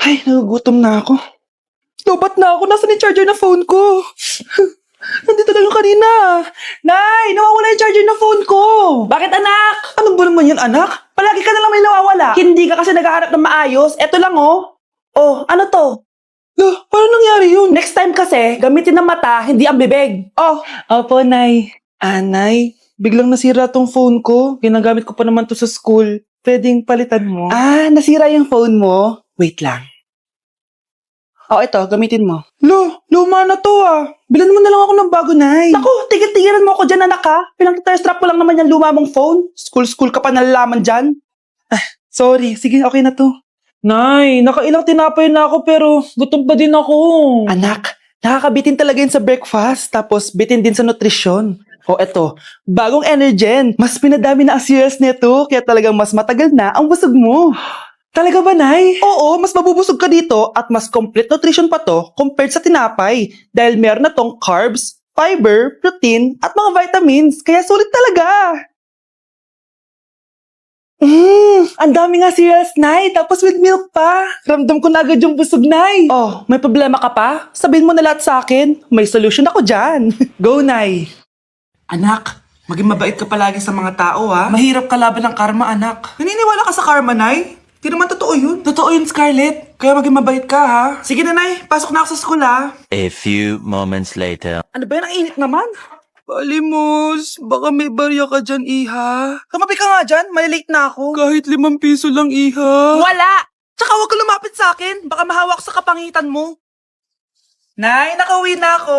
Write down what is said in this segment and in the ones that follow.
Ay, nagugutom na ako. Lobat na ako. Nasaan yung charger na phone ko? Nandito lang yung kanina. Nay, nawawala yung charger na phone ko. Bakit anak? Ano ba naman yun, anak? Palagi ka na lang may nawawala. Hindi ka kasi naghahanap ng maayos. Eto lang oh. Oh, ano to? Paano nangyari yun? Next time kasi, gamitin ng mata, hindi ang bibig. Oh, Opo, Nay. Nay, biglang nasira tong phone ko. Ginagamit ko pa naman to sa school. Pwedeng palitan mo? nasira yung phone mo? Wait lang. Oh, ito, gamitin mo. Luma na to Bilan mo na lang ako ng bago, Nay. Naku, tigil-tigilan mo ako dyan anak ha. Pinang-strap ko lang naman yung luma mong phone. School ka pa nalalaman dyan. Sorry. Sige, okay na to. Nay, nakailang tinapay na ako pero gutom pa din ako. Anak, nakakabitin talaga yun sa breakfast. Tapos bitin din sa nutrisyon. O eto, bagong Energen. Mas pinadami na ang cereals nito kaya talagang mas matagal na ang busog mo. Talaga ba, Nay? Oo, mas mabubusog ka dito at mas complete nutrition pa to compared sa tinapay dahil meron na tong carbs, fiber, protein at mga vitamins kaya sulit talaga. Ang dami nga cereals, Nay. Tapos with milk pa. Ramdam ko na agad yung busog, Nay. Oh, may problema ka pa? Sabihin mo na lahat sa akin. May solution ako dyan. Go, Nay. Anak, maging mabait ka palagi sa mga tao Mahirap kalaban ng karma, anak. Naniniwala ka sa karma, Nay? Di naman totoo yun. Totoo yun, Scarlett. Kaya maging mabait ka, ha? Sige na, Nay. Pasok na ako sa school, A few moments later. Ano ba yan? Ang init naman. Palimos, baka may barya ka dyan, Iha. Tumabi ka nga dyan. Malilate na ako. Kahit 5 piso lang, Iha. Wala! Tsaka huwag ka lumapit sa akin. Baka mahawak sa kapangitan mo. Nay, nakauwi na ako.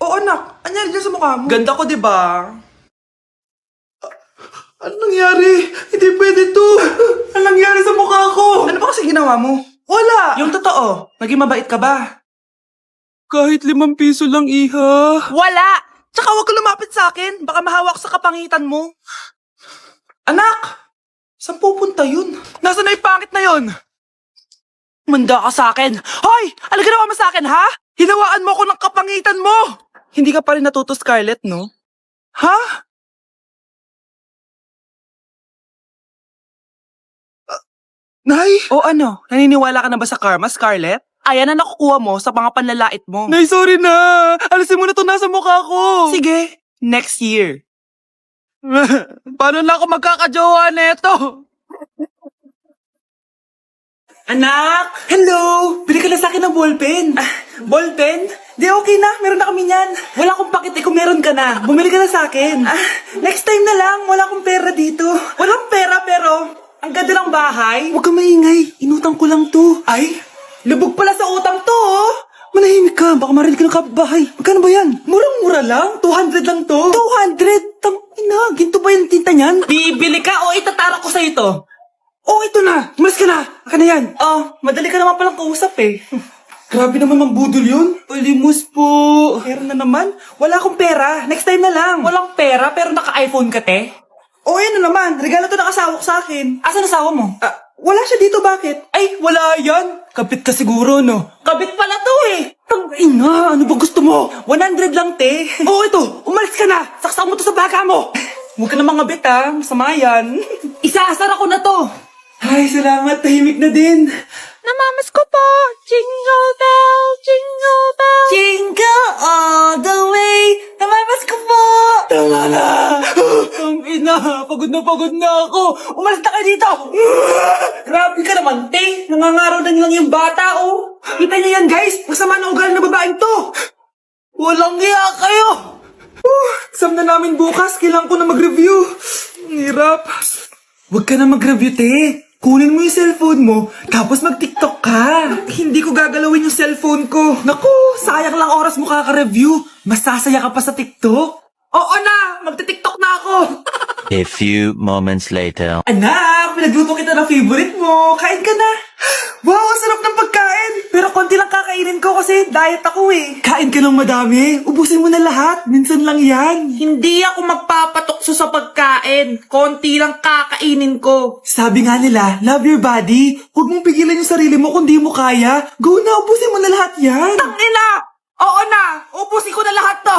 Oo, anak. Anyari dyan sa mukha mo? Ganda ko, di ba? Ano nangyari? Hindi pwede to. Ano nangyari sa mukha ko? Ano ba kasi ginawa mo? Wala. Yung totoo, naging mabait ka ba? Kahit 5 piso lang, Iha. Wala! Tsaka huwag ka lumapit sa akin. Baka mahawak sa kapangitan mo. Anak! Saan pupunta yun? Nasaan na yung pangit na yun? Manda ka sa akin. Hoy! Ano ginawa mo sa akin, ha? Hinawaan mo ako ng kapangitan mo! Hindi ka pa rin natuto, Scarlett, no? Ha? Nay! O ano? Naniniwala ka na ba sa karma, Scarlett? Ayan na nakukuha mo sa mga panlalait mo. Nay, sorry na! Alisin mo na to nasa mukha ko! Sige, next year. Paano na ako magkakajowa neto? Anak! Hello! Bili ka na sa akin ng ballpen. Ballpen? Di okay na, meron na kami niyan. Wala akong pakit kung meron ka na. Bumili ka na sa akin. Next time na lang, wala akong pera dito. Walang pera pero ang ganda ng bahay. Huwag ka maingay. Inutang ko lang to. Ay, lubog pala sa utang to oh. Manahimik ka. Baka marinig ka ng kapitbahay. Magkano ba yan? Murang-mura lang, 200 lang to. 200? Tangina, ginto ba yung tinta niyan? Bibili ka o itatara ko sa ito? Oh, ito na! Umalis ka na! Aka na yan! Oh, madali ka naman palang kausap eh. Grabe naman mang budol yun. Palimos po. Meron na naman. Wala akong pera. Next time na lang. Walang pera pero naka-iPhone ka, te? Oh, yan na naman. Regalo to ng asawa ko sa akin. Asan asawa mo? Wala siya dito, bakit? Ay, wala yan. Kapit ka siguro, no? Kabit pala to eh. Tangina, ano ba gusto mo? 100 lang, te. Oh, ito! Umalis ka na! Saksak mo to sa baga mo! Huwag ka na mga bit ha. Masama yan. Isaasar ako na to. Ay, salamat. Tahimik na din. Namamas ko po. Jingle bell, jingle bell. Jingle all the way. Namamas ko po. Tama na! Ang ina, pagod na ako. Umalis na kayo dito. Grabe ka naman, te. Nangangaraw na lang yung bata, oh. Kita niyo yan, guys! Masama na ugali ng babaeng to! Walang hiya kayo. Exam na namin bukas. Kailangan ko na mag-review. Ang hirap. Huwag ka na mag-review, te. Kunin mo yung cellphone mo, tapos mag-TikTok ka. Hindi ko gagalawin yung cellphone ko. Naku, sayang lang oras mo kaka-review. Mas sasaya ka pa sa TikTok. Oo na, magti-TikTok na ako. A few moments later. Anak, pinagluto kita ng favorite mo. Kain ka na. Wow, ang sarap ng pagkain. Pero konti lang kakainin ko kasi diet ako eh. Kain ka ng madami. Ubusin mo na lahat. Minsan lang yan. Hindi ako magpapatukso sa pagkain. Konti lang kakainin ko. Sabi nga nila, love your body. Huwag mong pigilan yung sarili mo kung di mo kaya. Go na, ubusin mo na lahat yan. Tangina! Oo na! Ubusin ko na lahat to!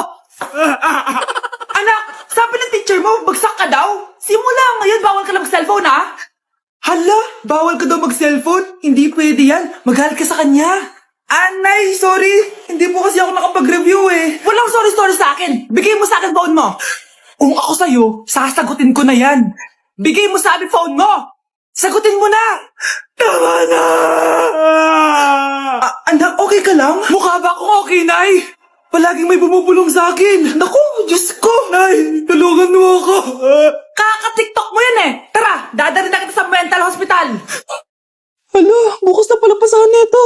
Anak, sabi ng teacher mo, bagsak ka daw. Simula ngayon, bawal ka na mag-cellphone, ha? Hala, bawal ka daw mag-cellphone? Hindi pwede yan. Magalit ka sa kanya. Nay, sorry. Hindi po kasi ako nakapag-review eh. Walang sorry sa akin. Bigay mo sa akin phone mo. Kung ako sa'yo, sasagutin ko na yan. Bigay mo sa akin phone mo. Sagutin mo na. Tama na! Anak, okay ka lang? Mukha ba akong okay, Nay? Palaging may bumubulong sa akin. Naku, Diyos ko! Nay, tulungan mo ako. Kaka-TikTok mo yan eh. Tara, dadalhin na kita sa mental hospital. Hala, bukas na pala pasahan nito.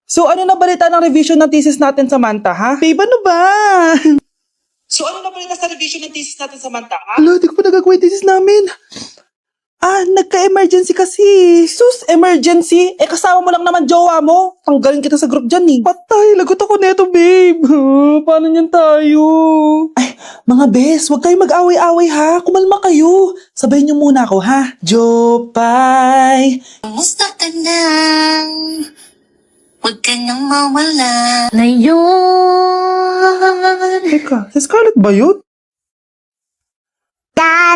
So ano na balita ng revision ng thesis natin, Samantha, ha? Babe, ano ba? So ano na balita sa revision ng thesis natin, Samantha? Hala, di ko pa nagagawa yung thesis namin. Nagka-emergency kasi. Sus, emergency? Kasama mo lang naman jowa mo. Tanggalin kita sa group dyan eh. Patay, lagot ako neto, babe. Paano niyan tayo? Ay, mga bes, huwag kayo mag-away-away ha. Kumalma kayo. Sabayin niyo muna ako ha. Jopay. Kumusta ka na? Huwag ka nang mawala. Ngayon, Teka, si Scarlett ba yun?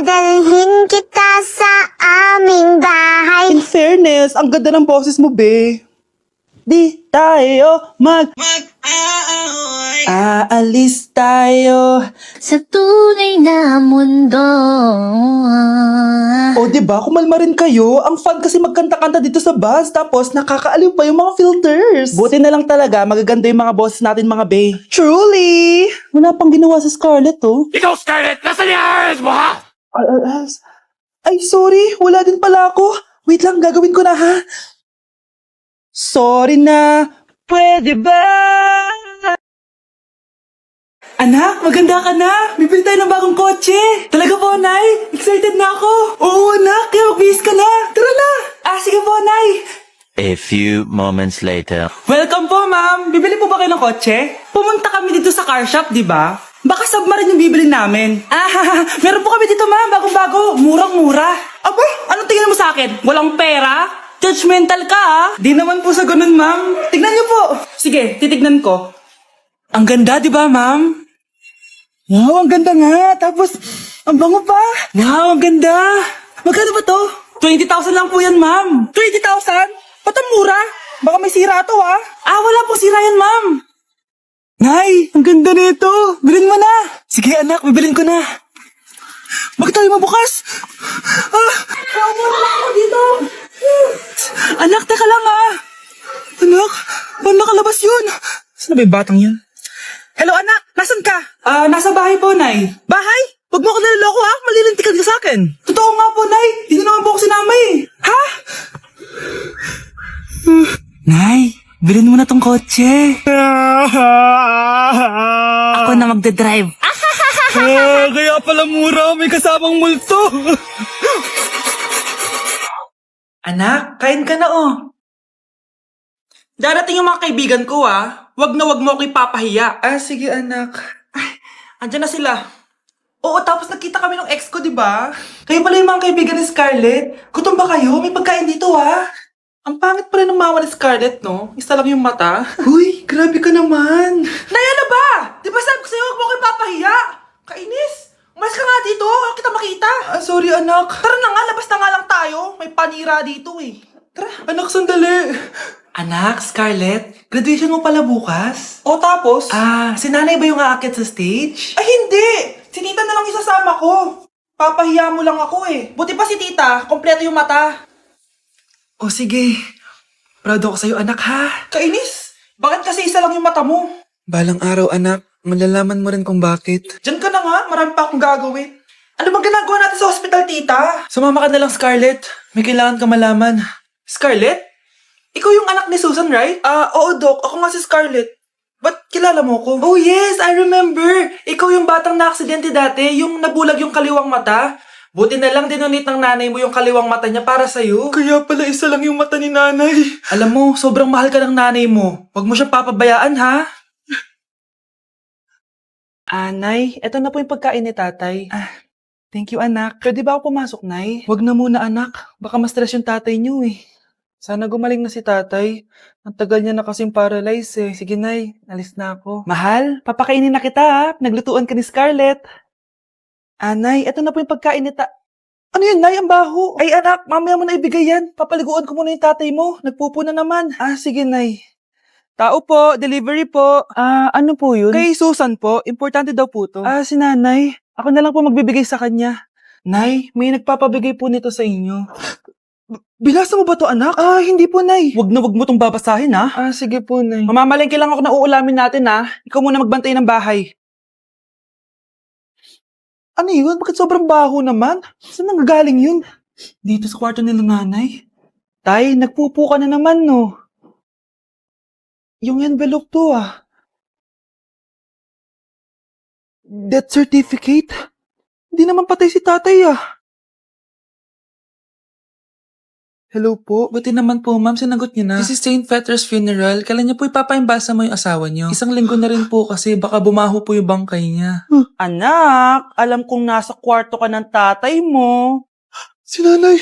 dadalhin kita sa aming bahay. In fairness, ang ganda ng boses mo, be. Di tayo aalis tayo. Sa tunay na mundo. O, diba? Kumalma rin kayo. Ang fun kasi magkanta-kanta dito sa bus. Tapos, nakakaaliw pa yung mga filters. Buti na lang talaga, magaganda yung mga boses natin, mga bay. Truly! Wala pang ginawa sa Scarlett, oh. Ikaw, Scarlett! Nasaan yung ayos mo, ha? Ay, sorry. Wala din pala ako. Wait lang, gagawin ko na, ha? Sorry na. Pwede ba? Anak, maganda ka na. Bibili tayo ng bagong kotse. Talaga po, Nay. Excited na ako. Oo, anak. Kaya mag-bihis ka na. Tara na. Sige po, Nay. A few moments later. Welcome po, ma'am. Bibili po ba kayo ng kotse? Pumunta kami dito sa car shop, di ba? Baka submarine yung bibili namin. Meron po kami dito, ma'am. Bagong-bago. Murang-mura. Aba, anong tingin mo sa akin? Walang pera? Judgmental ka, ah. Di naman po sa ganun, ma'am. Tignan niyo po. Sige, titignan ko. Ang ganda, di ba, ma'am? Wow, ang ganda nga. Tapos, ang bango pa. Wow, ang ganda. Magkano ba to? 20,000 lang po yan, ma'am. 20,000? Ba't ang mura? Baka may sira to, ah. Wala po sira yan, ma'am. Nay, ang ganda nito. Bilhin mo na. Sige, anak, bibilin ko na. Bakit tayo mabukas? Dito. Anak, teka lang, Anak, paano nakalabas yun? Saan na ba yung batang yan? Hello, anak. Nasaan ka? Nasa bahay po, Nay. Bahay? Huwag mo ako naliloko, ha? Malilintikan ka sa akin. Totoo nga po, Nay. Hindi niyo naman po ako sinama eh. Ha? Nay, bilhin mo na tong kotse. Ako na magdadrive. Kaya pala mura. May kasamang multo. Anak, kain ka na oh. Darating yung mga kaibigan ko Wag na wag mo ako ipapahiya. Sige, anak. Andyan na sila. Oo, tapos nagkita kami ng ex ko, di ba? Kayo pala yung mga kaibigan ni Scarlett. Gutom ba kayo? May pagkain dito, Ang pangit pala ng mama ni Scarlett, no? Isa lang yung mata. Uy, grabe ka naman. Nay, ano ba? Di ba sabi ko sa'yo, huwag mo ko ipapahiya? Kainis. Umalis ka nga dito. Huwag kita makita. Sorry, anak. Tara na nga, labas na nga lang tayo. May panira dito eh. Tara. Anak, sandali. Anak, Scarlett, graduation mo pala bukas? O tapos? Si nanay ba yung aakit sa stage? Ay, hindi! Si tita na lang isasama ko. Papahiya mo lang ako eh. Buti pa si tita, kompleto yung mata. O sige. Proud ako sa'yo, anak, ha? Kainis! Bakit kasi isa lang yung mata mo? Balang araw, anak. Malalaman mo rin kung bakit. Diyan ka na nga, marami pa akong gagawin. Ano bang ginagawa natin sa hospital, tita? Sumama ka na lang, Scarlett. May kailangan ka malaman. Scarlett? Ikaw yung anak ni Susan, right? Oo, Doc. Ako nga si Scarlett. Ba't kilala mo ko? Oh, yes. I remember. Ikaw yung batang na-aksidente dati, yung nabulag yung kaliwang mata. Buti na lang dinonate ng nanay mo yung kaliwang mata niya para sa'yo. Kaya pala isa lang yung mata ni nanay. Alam mo, sobrang mahal ka ng nanay mo. Huwag mo siyang papabayaan, ha? Nay, eto na po yung pagkain ni tatay. Thank you, anak. Pwede ba ako pumasok, Nay? Wag na muna, anak. Baka ma-stress yung tatay niyo, eh. Sana gumaling na si tatay. Ang tagal niya na kasing paralyzed, eh. Sige, Nay. Alis na ako. Mahal, papakainin na kita, ha? Naglutuan ka ni Scarlett. Nay, eto na po yung pagkain ni Ano yun, Nay? Ang baho. Ay, anak, mamaya mo na ibigay yan. Papaliguan ko muna yung tatay mo. Nagpupo na naman. Ah, sige, Nay. Tao po, delivery po. Ano po yun? Kay Susan po, importante daw po to. Si nanay. Ako na lang po magbibigay sa kanya. Nay, may nagpapabigay po nito sa inyo. Binasa mo ba to, anak? Hindi po, Nay. Wag mo tong babasahin, ha? Sige po, Nay. Mamamalengke lang ako na uulamin natin, ha? Ikaw muna magbantay ng bahay. Ano yun? Bakit sobrang baho naman? Saan nanggagaling yun? Dito sa kwarto nila nanay. Tay, nagpupo ka na naman, no? Yung envelope to, Death certificate? Hindi naman patay si tatay, Hello po. Buti naman po, ma'am. Sinagot niyo na. This is St. Peter's Funeral. Kailan niyo po ipapaimbasa mo yung asawa niyo? Isang linggo na rin po kasi baka bumaho po yung bangkay niya. Anak, alam kong nasa kwarto ka ng tatay mo. Si nanay.